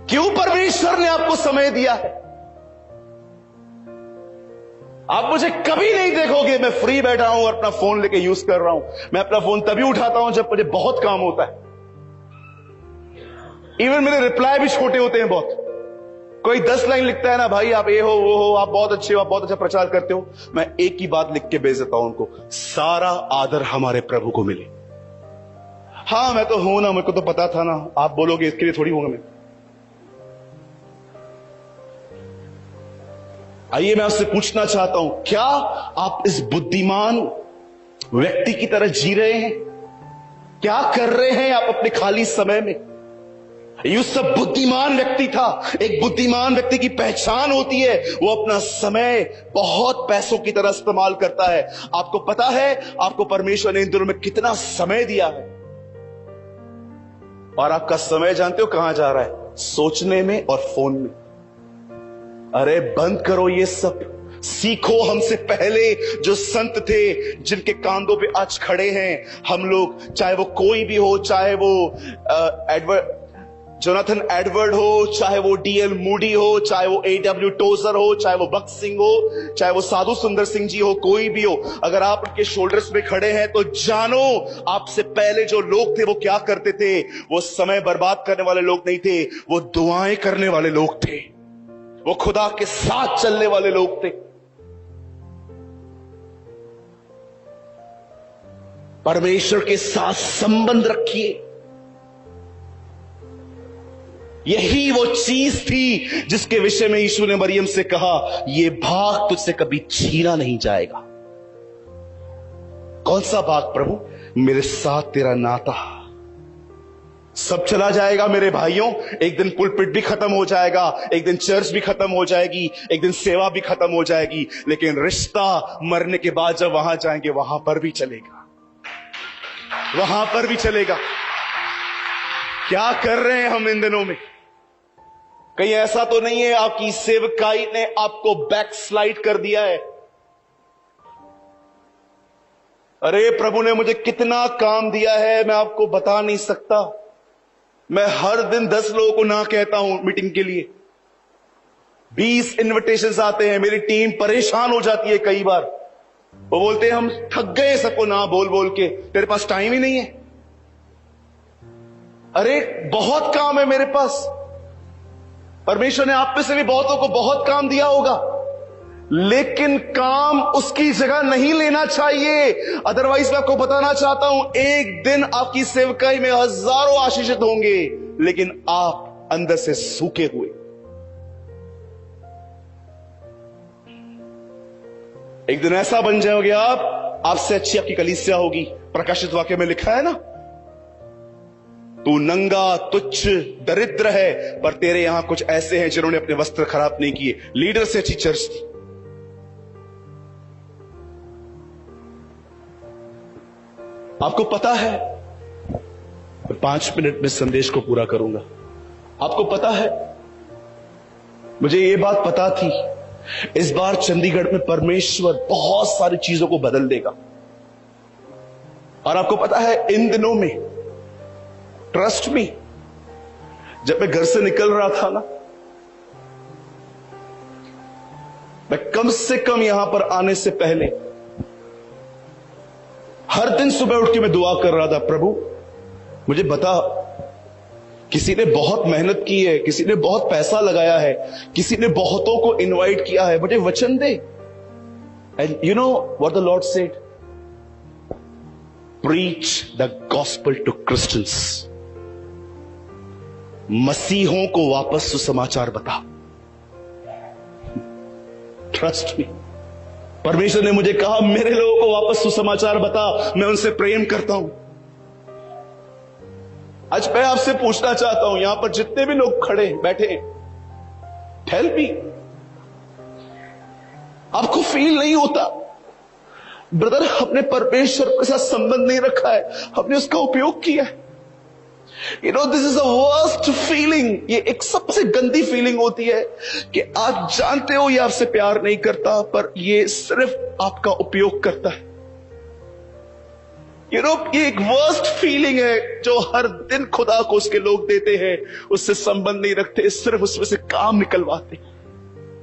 क्यों परमेश्वर ने आपको समय दिया है? आप मुझे कभी नहीं देखोगे मैं फ्री बैठा हूं और अपना फोन लेके यूज कर रहा हूं। मैं अपना फोन तभी उठाता हूं जब मुझे बहुत काम होता है। इवन मेरे रिप्लाई भी छोटे होते हैं बहुत। कोई 10 लाइन लिखता है ना, भाई आप ये हो वो हो, आप बहुत अच्छे हो, आप बहुत अच्छा प्रचार करते हो, मैं एक ही बात लिख के भेज देता हूं उनको, सारा आदर हमारे प्रभु को मिले। हाँ मैं तो हूं ना, मेरे को तो पता था ना, आप बोलोगे इसके लिए थोड़ी होगा मैं। आइए मैं आपसे पूछना चाहता हूं, क्या आप इस बुद्धिमान व्यक्ति की तरह जी रहे हैं? क्या कर रहे हैं आप अपने खाली समय में? यूसुफ बुद्धिमान व्यक्ति था। एक बुद्धिमान व्यक्ति की पहचान होती है वो अपना समय बहुत पैसों की तरह इस्तेमाल करता है। आपको पता है आपको परमेश्वर ने इन दिनों में कितना समय दिया है, और आपका समय जानते हो कहां जा रहा है? सोचने में और फोन में। अरे बंद करो ये सब, सीखो हमसे पहले जो संत थे, जिनके कांधों पे आज खड़े हैं हम लोग, चाहे वो कोई भी हो, चाहे वो जोनाथन एडवर्ड हो, चाहे वो डीएल मूडी हो, चाहे वो एडब्ल्यू टोजर हो, चाहे वो भक्त सिंह हो, चाहे वो साधु सुंदर सिंह जी हो, कोई भी हो, अगर आप उनके शोल्डर्स पे खड़े हैं तो जानो आपसे पहले जो लोग थे वो क्या करते थे। वो समय बर्बाद करने वाले लोग नहीं थे, वो दुआएं करने वाले लोग थे, वो खुदा के साथ चलने वाले लोग थे। परमेश्वर के साथ संबंध रखिए। यही वो चीज थी जिसके विषय में यीशु ने मरियम से कहा, ये भाग तुझसे कभी छीना नहीं जाएगा। कौन सा भाग प्रभु? मेरे साथ तेरा नाता। सब चला जाएगा मेरे भाइयों, एक दिन पुलपिट भी खत्म हो जाएगा, एक दिन चर्च भी खत्म हो जाएगी, एक दिन सेवा भी खत्म हो जाएगी, लेकिन रिश्ता मरने के बाद जब वहां जाएंगे वहां पर भी चलेगा, वहां पर भी चलेगा। क्या कर रहे हैं हम इन दिनों में? कहीं ऐसा तो नहीं है आपकी सेवकाई ने आपको बैकस्लाइड कर दिया है? अरे प्रभु ने मुझे कितना काम दिया है मैं आपको बता नहीं सकता। मैं हर दिन 10 लोगों को ना कहता हूं मीटिंग के लिए, 20 इनविटेशंस आते हैं, मेरी टीम परेशान हो जाती है कई बार। वो बोलते हैं हम थक गए सबको ना बोल बोल के, तेरे पास टाइम ही नहीं है। अरे बहुत काम है मेरे पास। परमेश्वर ने आप में से भी बहुतों को बहुत काम दिया होगा, लेकिन काम उसकी जगह नहीं लेना चाहिए। अदरवाइज मैं आपको बताना चाहता हूं, एक दिन आपकी सेवकाई में हजारों आशीषित होंगे, लेकिन आप अंदर से सूखे हुए। एक दिन ऐसा बन जाओगे आप, आपसे अच्छी आपकी कलीसिया होगी। प्रकाशित वाक्य में लिखा है ना, तू नंगा तुच्छ दरिद्र है, पर तेरे यहां कुछ ऐसे हैं जिन्होंने अपने वस्त्र खराब नहीं किए। लीडर से अच्छी चर्च थी। आपको पता है, मैं 5 मिनट में संदेश को पूरा करूंगा। आपको पता है, मुझे यह बात पता थी इस बार चंडीगढ़ में परमेश्वर बहुत सारी चीजों को बदल देगा। और आपको पता है, इन दिनों में ट्रस्ट मी, जब मैं घर से निकल रहा था ना, मैं कम से कम यहां पर आने से पहले हर दिन सुबह उठ के मैं दुआ कर रहा था, प्रभु मुझे बता, किसी ने बहुत मेहनत की है, किसी ने बहुत पैसा लगाया है, किसी ने बहुतों को इनवाइट किया है, मुझे वचन दे। And you know what the lord said? Preach the gospel to Christians. मसीहों को वापस सुसमाचार बता। ट्रस्ट मी, परमेश्वर ने मुझे कहा मेरे लोगों को वापस सुसमाचार बता, मैं उनसे प्रेम करता हूं। आज मैं आपसे पूछना चाहता हूं, यहां पर जितने भी लोग खड़े बैठे, हेल्प मी। आपको फील नहीं होता ब्रदर, हमने परमेश्वर के साथ संबंध नहीं रखा है, हमने उसका उपयोग किया है। You know this is the worst feeling. ये एक सबसे गंदी फीलिंग होती है कि आप जानते हो ये आपसे प्यार नहीं करता, पर ये सिर्फ आपका उपयोग करता है। ये एक वर्स्ट फीलिंग है जो हर दिन खुदा को उसके लोग देते हैं। उससे संबंध नहीं रखते, सिर्फ उसमें से काम निकलवाते।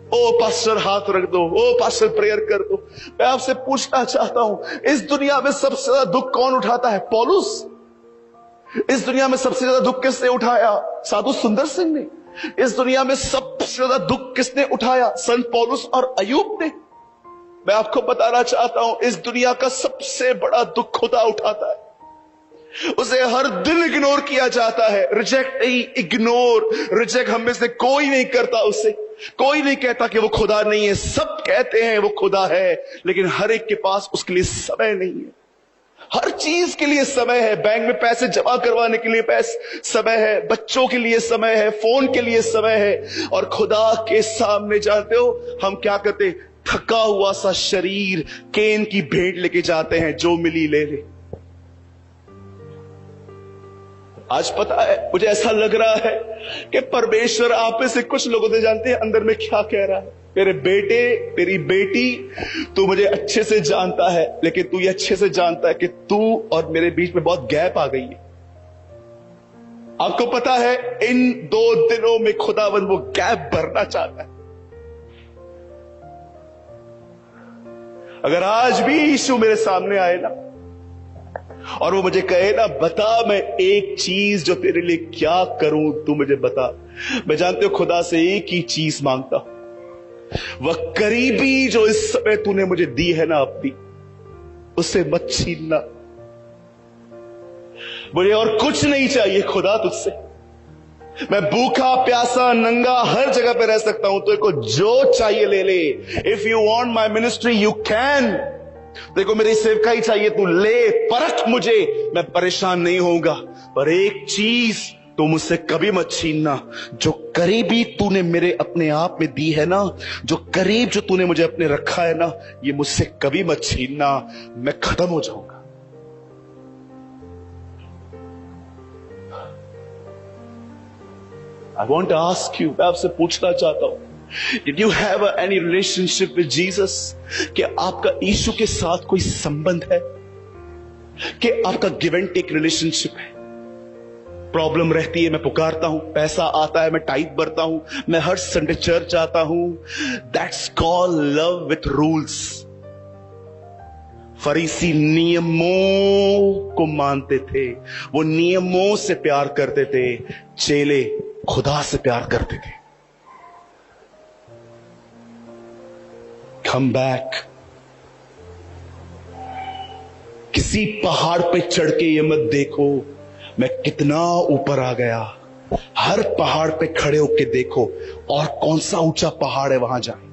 ओ पास्टर हाथ रख दो, ओ पास्टर प्रेयर कर दो। मैं आपसे पूछना चाहता हूं, इस दुनिया में सबसे ज्यादा दुख कौन उठाता है? पौलुस। इस दुनिया में सबसे ज्यादा दुख किसने उठाया? साधु सुंदर सिंह ने। इस दुनिया में सबसे ज्यादा दुख किसने उठाया? संत पौलुस और अयूब ने। मैं आपको बताना चाहता हूं, इस दुनिया का सबसे बड़ा दुख खुदा उठाता है। उसे हर दिन इग्नोर किया जाता है। रिजेक्ट नहीं, इग्नोर। रिजेक्ट हम में से कोई नहीं करता उसे। कोई नहीं कहता कि वो खुदा नहीं है। सब कहते हैं वो खुदा है, लेकिन हर एक के पास उसके लिए समय नहीं है। हर चीज के लिए समय है। बैंक में पैसे जमा करवाने के लिए समय है, बच्चों के लिए समय है, फोन के लिए समय है। और खुदा के सामने जानते हो हम क्या करते? थका हुआ सा शरीर केन की भेंट लेके जाते हैं, जो मिली ले ले। आज पता है, मुझे ऐसा लग रहा है कि परमेश्वर आप में से कुछ लोगों से जानते हैं अंदर में क्या कह रहा है। मेरे बेटे, तेरी बेटी, तू मुझे अच्छे से जानता है, लेकिन तू ये अच्छे से जानता है कि तू और मेरे बीच में बहुत गैप आ गई है। आपको पता है, इन 2 दिनों में खुदावंद वो गैप भरना चाहता है। अगर आज भी यीशु मेरे सामने आए ना और वो मुझे कहे ना, बता मैं एक चीज जो तेरे लिए क्या करूं, तू मुझे बता। मैं जानते हो खुदा से एक ही चीज मांगता हूं, वह करीबी जो इस समय तूने मुझे दी है ना अपनी, उसे मत छीनना। मुझे और कुछ नहीं चाहिए खुदा तुझसे। मैं भूखा प्यासा नंगा हर जगह पे रह सकता हूं, तेरे को जो चाहिए ले ले। If you want my ministry you can. तेरे को मेरी सेवकाई चाहिए, तू ले, परख मुझे, मैं परेशान नहीं होऊंगा। पर एक चीज तो मुझसे कभी मत छीनना, जो करीबी तूने मेरे अपने आप में दी है ना, जो करीब जो तूने मुझे अपने रखा है ना, ये मुझसे कभी मत छीनना। मैं खत्म हो जाऊंगा। I want to ask you, मैं आपसे पूछना चाहता हूं, Did you have any relationship with Jesus? क्या आपका यीशु के साथ कोई संबंध है? कि आपका गिव एंड टेक रिलेशनशिप है? प्रॉब्लम रहती है, मैं पुकारता हूं, पैसा आता है, मैं टाइट भरता हूं, मैं हर संडे चर्च आता हूं। That's called love with rules. फरीसी नियमों को मानते थे, वो नियमों से प्यार करते थे। चेले खुदा से प्यार करते थे। Come back. किसी पहाड़ पे चढ़ के ये मत देखो मैं कितना ऊपर आ गया। हर पहाड़ पे खड़े होके देखो और कौन सा ऊंचा पहाड़ है वहां जाए।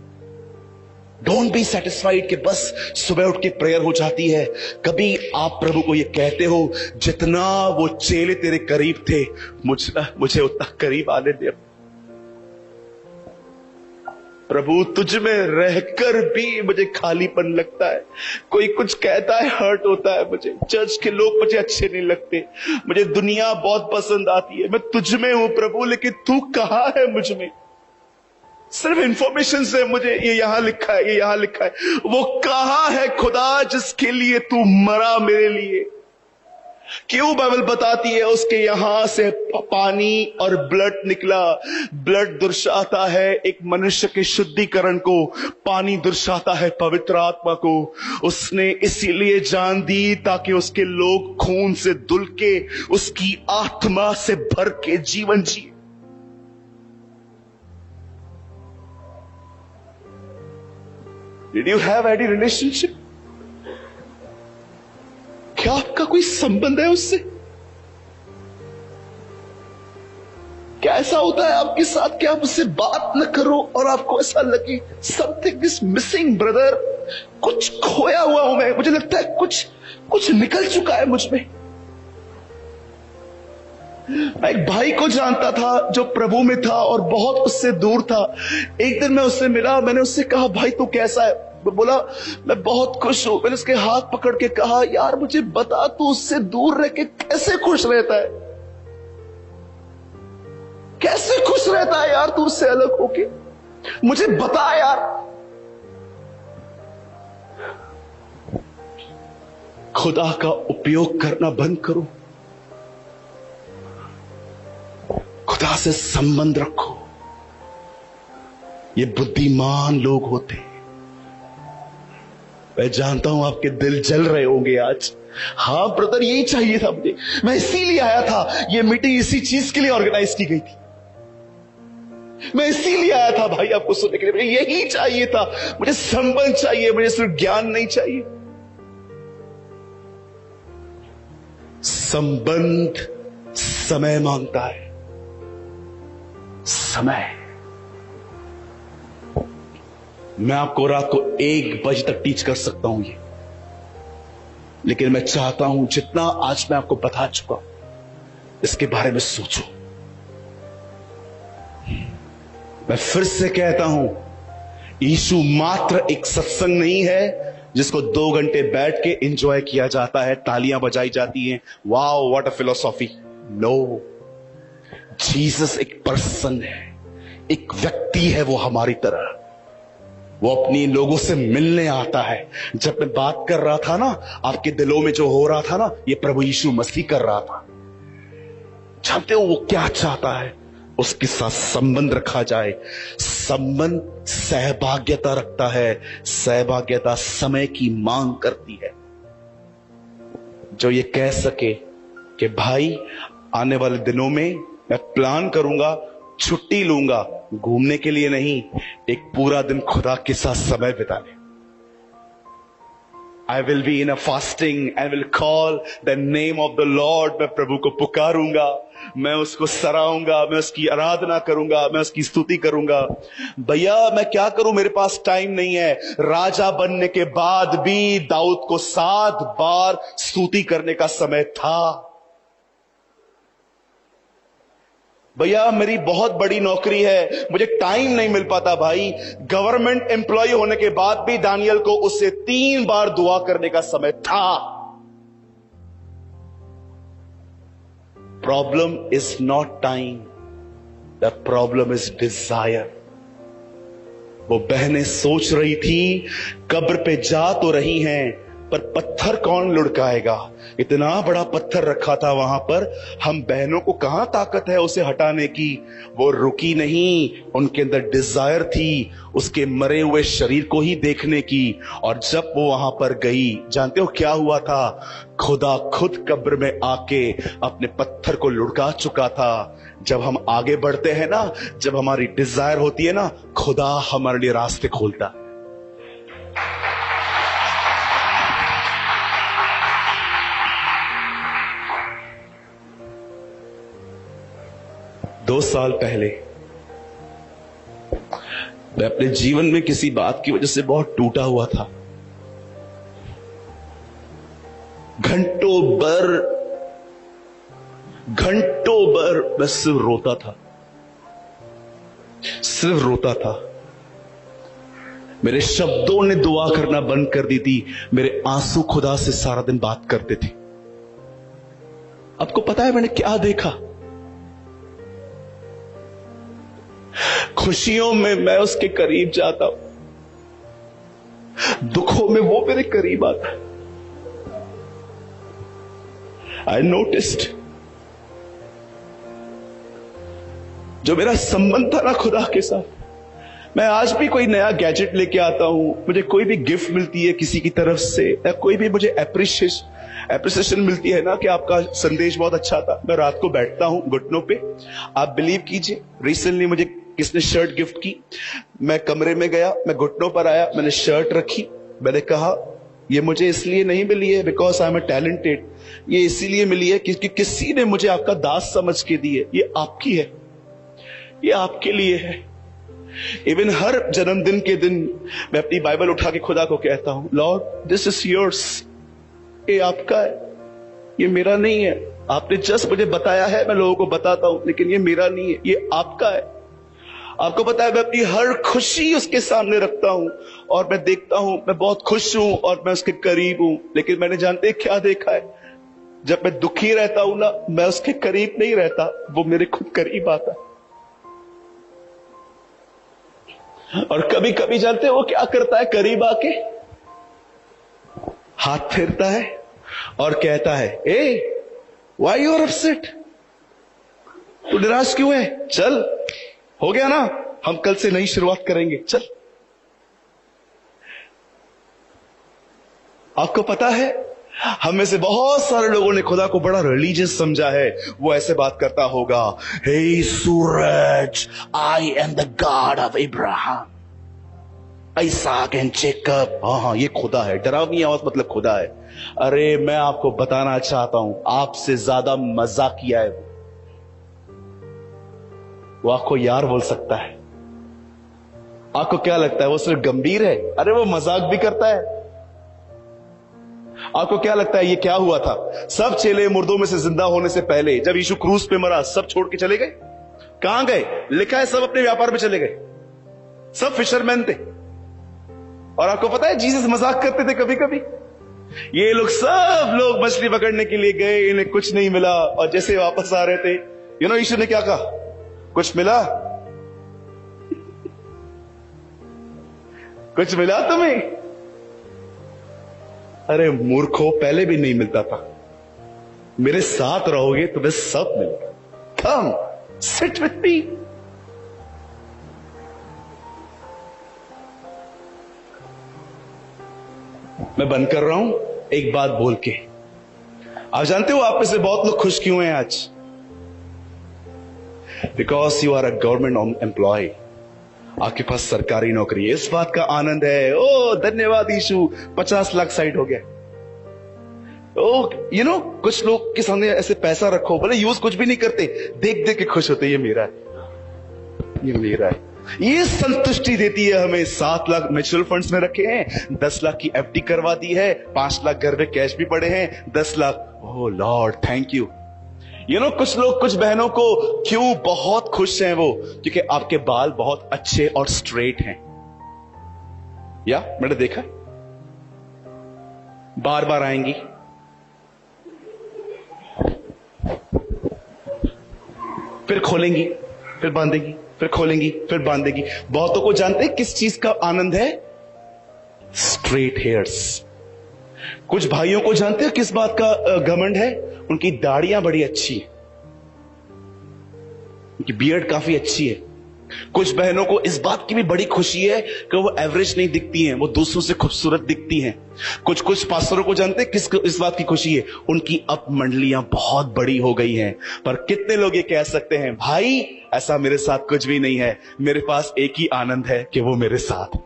डोंट बी सेटिस्फाइड कि बस सुबह उठ के प्रेयर हो जाती है। कभी आप प्रभु को ये कहते हो, जितना वो चेले तेरे करीब थे, मुझे उतना करीब आने दे। प्रभु तुझ में रहकर भी मुझे खालीपन लगता है। कोई कुछ कहता है, हर्ट होता है मुझे। चर्च के लोग मुझे अच्छे नहीं लगते, मुझे दुनिया बहुत पसंद आती है। मैं तुझ में हूं प्रभु, लेकिन तू कहां है मुझ में? सिर्फ इंफॉर्मेशन से मुझे ये यहां लिखा है, ये यहां लिखा है। वो कहां है खुदा जिसके लिए तू मरा मेरे लिए? क्यों बाइबल बताती है उसके यहां से पानी और ब्लड निकला। ब्लड दर्शाता है एक मनुष्य के शुद्धिकरण को, पानी दर्शाता है पवित्र आत्मा को। उसने इसीलिए जान दी ताकि उसके लोग खून से धुल के उसकी आत्मा से भर के जीवन जिए। Did you have any relationship? क्या आपका कोई संबंध है उससे? क्या ऐसा होता है आपके साथ कि आप उससे बात न करो और आपको ऐसा लगे समथिंग इज मिसिंग ब्रदर, कुछ खोया हुआ हूं मैं, मुझे लगता है कुछ निकल चुका है मुझ में। मैं एक भाई को जानता था जो प्रभु में था और बहुत उससे दूर था। एक दिन मैं उससे मिला, मैंने उससे कहा भाई तू कैसा है? बोला मैं बहुत खुश हूं। मैंने उसके हाथ पकड़ के कहा यार मुझे बता तू उससे दूर रह के कैसे खुश रहता है? कैसे खुश रहता है यार तू उससे अलग होके? मुझे बता यार। खुदा का उपयोग करना बंद करो। खुदा से संबंध रखो। ये बुद्धिमान लोग होते हैं। मैं जानता हूं आपके दिल जल रहे होंगे आज। हाँ ब्रदर, यही चाहिए था मुझे, मैं इसीलिए आया था। ये मीटिंग इसी चीज के लिए ऑर्गेनाइज की गई थी। मैं इसीलिए आया था भाई, आपको सुनने के लिए। मुझे यही चाहिए था। मुझे संबंध चाहिए, मुझे सिर्फ ज्ञान नहीं चाहिए। संबंध समय मांगता है। समय। मैं आपको रात को 1 बजे तक टीच कर सकता हूं ये, लेकिन मैं चाहता हूं जितना आज मैं आपको बता चुका इसके बारे में सोचो। मैं फिर से कहता हूं, यीशु मात्र एक सत्संग नहीं है जिसको 2 घंटे बैठ के एंजॉय किया जाता है, तालियां बजाई जाती हैं, wow what a philosophy. No, Jesus एक पर्सन है, एक व्यक्ति है वो हमारी तरह। वो अपनी लोगों से मिलने आता है। जब मैं बात कर रहा था ना, आपके दिलों में जो हो रहा था ना, ये प्रभु यीशु मसीह कर रहा था। जानते हो वो क्या चाहता है? उसके साथ संबंध रखा जाए। संबंध सहभाग्यता रखता है। सहभाग्यता समय की मांग करती है। जो ये कह सके कि भाई आने वाले दिनों में मैं प्लान करूंगा, छुट्टी लूंगा, घूमने के लिए नहीं, एक पूरा दिन खुदा के साथ समय बिताने। I will be in a fasting and will call the name of the Lord। मैं प्रभु को पुकारूंगा, मैं उसको सराहूंगा, मैं उसकी आराधना करूंगा, मैं उसकी स्तुति करूंगा। भैया मैं क्या करूं, मेरे पास टाइम नहीं है। राजा बनने के बाद भी दाऊद को 7 बार स्तुति करने का समय था। भैया मेरी बहुत बड़ी नौकरी है, मुझे टाइम नहीं मिल पाता। भाई गवर्नमेंट एम्प्लॉय होने के बाद भी दानियल को उससे 3 बार दुआ करने का समय था। Problem is not time, the problem is desire. वो बहनें सोच रही थी कब्र पे जा तो रही हैं, पर पत्थर कौन लुढ़काएगा। इतना बड़ा पत्थर रखा था वहां पर, हम बहनों को कहां ताकत है उसे हटाने की। वो रुकी नहीं, उनके अंदर डिजायर थी उसके मरे हुए शरीर को ही देखने की। और जब वो वहां पर गई, जानते हो क्या हुआ था? खुदा खुद कब्र में आके अपने पत्थर को लुढ़का चुका था। जब हम आगे बढ़ते हैं ना, जब हमारी डिजायर होती है ना, खुदा हमारे लिए रास्ते खोलता है। 2 साल पहले मैं अपने जीवन में किसी बात की वजह से बहुत टूटा हुआ था। घंटों भर मैं सिर्फ रोता था, सिर्फ रोता था। मेरे शब्दों ने दुआ करना बंद कर दी थी, मेरे आंसू खुदा से सारा दिन बात करते थे। आपको पता है मैंने क्या देखा? खुशियों में मैं उसके करीब जाता हूं, दुखों में वो मेरे करीब आता है। आई नोटिस्ड, जो मेरा संबंध था ना खुदा के साथ, मैं आज भी कोई नया गैजेट लेके आता हूं, मुझे कोई भी गिफ्ट मिलती है किसी की तरफ से, या कोई भी मुझे एप्रिसिएशन मिलती है ना कि आपका संदेश बहुत अच्छा था, मैं रात को बैठता हूं घुटनों पे। आप बिलीव कीजिए, रिसेंटली मुझे किसने शर्ट गिफ्ट की, मैं कमरे में गया, मैं घुटनों पर आया, मैंने शर्ट रखी, मैंने कहा ये मुझे इसलिए नहीं मिली है बिकॉज आई एम टैलेंटेड, ये इसीलिए मिली है क्योंकि किसी ने मुझे आपका दास समझ के दी है। ये आपकी है, ये आपके लिए है। इवन हर जन्मदिन के दिन मैं अपनी बाइबल उठा के खुदा को कहता हूं, लॉर्ड दिस इज योर्स, ये आपका है, ये मेरा नहीं है। आपने जस्ट मुझे बताया है, मैं लोगों को बताता हूं, लेकिन ये मेरा नहीं है, ये आपका है। आपको पता है मैं अपनी हर खुशी उसके सामने रखता हूं और मैं देखता हूं मैं बहुत खुश हूं और मैं उसके करीब हूं। लेकिन मैंने जानते क्या देखा है, जब मैं दुखी रहता हूं ना, मैं उसके करीब नहीं रहता, वो मेरे खुद करीब आता है। और कभी कभी जानते हो वो क्या करता है, करीब आके हाथ फेरता है और कहता है, ए व्हाई यू आर अपसेट, तू निराश क्यों है, चल हो गया ना, हम कल से नई शुरुआत करेंगे, चल। आपको पता है, हम में से बहुत सारे लोगों ने खुदा को बड़ा रिलीजियस समझा है। वो ऐसे बात करता होगा, हे सूरज, I am the God of Ibrahim, Isaac and Jacob. हाँ, ये खुदा है। डरावनी आवाज मतलब खुदा है। अरे मैं आपको बताना चाहता हूं, आपसे ज्यादा मजाकिया है वो आपको यार बोल सकता है। आपको क्या लगता है वो सिर्फ गंभीर है? अरे वो मजाक भी करता है। आपको क्या लगता है ये क्या हुआ था? सब चेले मुर्दों में से जिंदा होने से पहले जब यीशु क्रूस पे मरा, सब छोड़ के चले गए। कहां गए? लिखा है सब अपने व्यापार में चले गए। सब फिशरमैन थे। और आपको पता है जीसस मजाक करते थे कभी कभी। ये लोग सब लोग मछली पकड़ने के लिए गए, इन्हें कुछ नहीं मिला, और जैसे वापस आ रहे थे, यीशु ने क्या कहा? कुछ मिला? कुछ मिला तुम्हें? अरे मूर्खों, पहले भी नहीं मिलता था। मेरे साथ रहोगे तुम्हें सब मिलेगा। Come sit with me. मैं बंद कर रहा हूं एक बात बोल के। आप जानते हो आप में से बहुत लोग खुश क्यों हैं आज? Because you are a government employ. आपके पास सरकारी नौकरी है, इस बात का आनंद है। ओ धन्यवाद यीशु, 50 लाख साइड हो गया। ओ कुछ लोग के सामने ऐसे पैसा रखो, भले यूज कुछ भी नहीं करते, देख देख के खुश होते, ये मेरा है, ये मेरा है। ये संतुष्टि देती है हमें। 7 लाख म्यूचुअल फंड्स में रखे हैं, 10 लाख की एफडी करवा दी है, 5 लाख घर में कैश भी पड़े हैं, 10 lakh. Oh lord thank you. कुछ लोग, कुछ बहनों को क्यों बहुत खुश हैं वो? क्योंकि आपके बाल बहुत अच्छे और स्ट्रेट हैं। या मैंने देखा, बार बार आएंगी। फिर खोलेंगी, फिर बांधेगी, फिर खोलेंगी, फिर बांधेगी। बहुतों को जानते हैं किस चीज का आनंद है? Straight hairs. कुछ भाइयों को जानते हैं किस बात का घमंड है? उनकी दाढ़ियां बड़ी अच्छी है, उनकी बियर्ड काफी अच्छी है। कुछ बहनों को इस बात की भी बड़ी खुशी है कि वो एवरेज नहीं दिखती हैं, वो दूसरों से खूबसूरत दिखती हैं। कुछ कुछ पास्टरों को जानते हैं किस इस बात की खुशी है? उनकी अब मंडलियां बहुत बड़ी हो गई हैं। पर कितने लोग ये कह सकते हैं, भाई ऐसा मेरे साथ कुछ भी नहीं है, मेरे पास एक ही आनंद है कि वो मेरे साथ।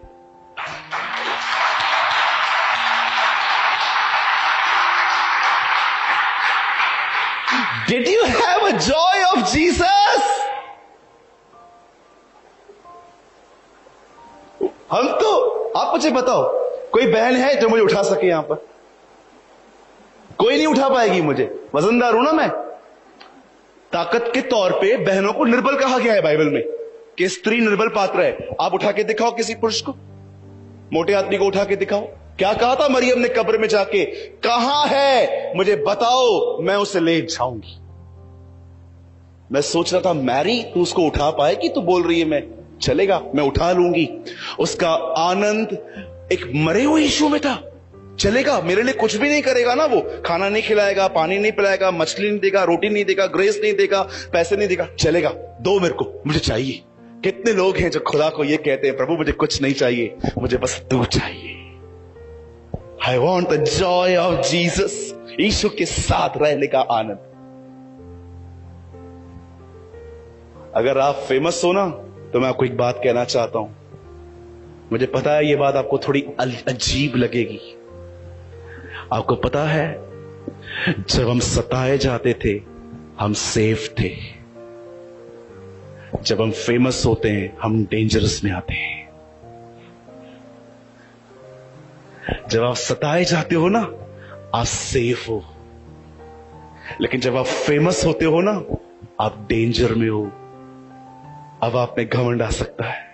Did you have a joy of Jesus? हम तो, आप मुझे बताओ, कोई बहन है जो मुझे उठा सके? यहां पर कोई नहीं उठा पाएगी मुझे। वजनदार हूं ना मैं। ताकत के तौर पे बहनों को निर्बल कहा गया है बाइबल में, कि स्त्री निर्बल पात्र है। आप उठा के दिखाओ किसी पुरुष को, मोटे आदमी को उठा के दिखाओ। क्या कहा था मरियम ने कब्र में जाके? कहां है मुझे बताओ, मैं उसे ले जाऊंगी। मैं सोच रहा था, मैरी तू उसको उठा पाएगी? तू बोल रही है मैं चलेगा, मैं उठा लूंगी। उसका आनंद एक मरे हुए यीशु में था। चलेगा, मेरे लिए कुछ भी नहीं करेगा ना, वो खाना नहीं खिलाएगा, पानी नहीं पिलाएगा, मछली नहीं देगा, रोटी नहीं देगा, ग्रेस नहीं देगा, पैसे नहीं देगा, चलेगा, दो मेरे को, मुझे चाहिए। कितने लोग हैं जो खुदा को ये कहते हैं, प्रभु मुझे कुछ नहीं चाहिए, मुझे बस तू चाहिए। I want the joy of Jesus. यीशु के साथ रहने का आनंद। अगर आप फेमस हो ना, तो मैं आपको एक बात कहना चाहता हूं। मुझे पता है ये बात आपको थोड़ी अजीब लगेगी। आपको पता है, जब हम सताए जाते थे हम सेफ थे। जब हम फेमस होते हैं हम डेंजरस में आते हैं। जब आप सताए जाते हो ना, आप सेफ हो। लेकिन जब आप फेमस होते हो ना, आप डेंजर में हो। अब आप में घमंड आ सकता है,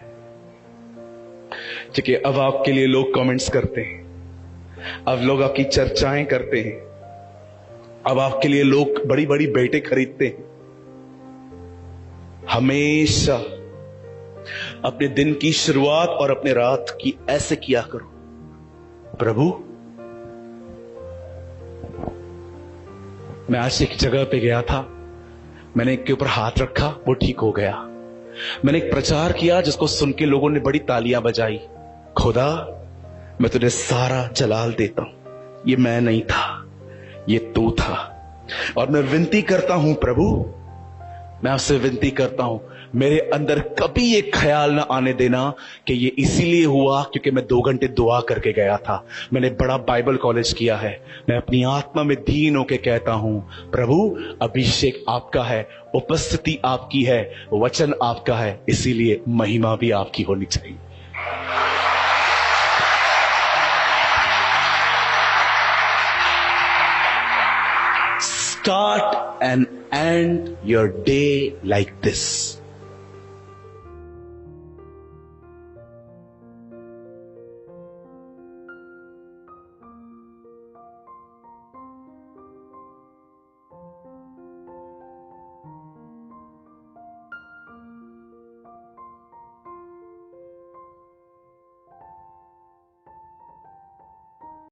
क्योंकि अब आपके लिए लोग कमेंट्स करते हैं, अब लोग आपकी चर्चाएं करते हैं, अब आपके लिए लोग बड़ी बड़ी बेटे खरीदते हैं। हमेशा अपने दिन की शुरुआत और अपने रात की ऐसे किया करो, प्रभु मैं आज एक जगह पे गया था, मैंने एक के ऊपर हाथ रखा, वो ठीक हो गया। मैंने एक प्रचार किया जिसको सुन के लोगों ने बड़ी तालियां बजाई। खुदा, मैं तुझे सारा जलाल देता हूं, ये मैं नहीं था, ये तू था। और मैं विनती करता हूं प्रभु, मैं आपसे विनती करता हूं, मेरे अंदर कभी ये ख्याल ना आने देना कि ये इसीलिए हुआ क्योंकि मैं 2 घंटे दुआ करके गया था। मैंने बड़ा बाइबल कॉलेज किया है। मैं अपनी आत्मा में दीन होके कहता हूं, प्रभु अभिषेक आपका है, उपस्थिति आपकी है, वचन आपका है, इसीलिए महिमा भी आपकी होनी चाहिए। Start and end your day like this.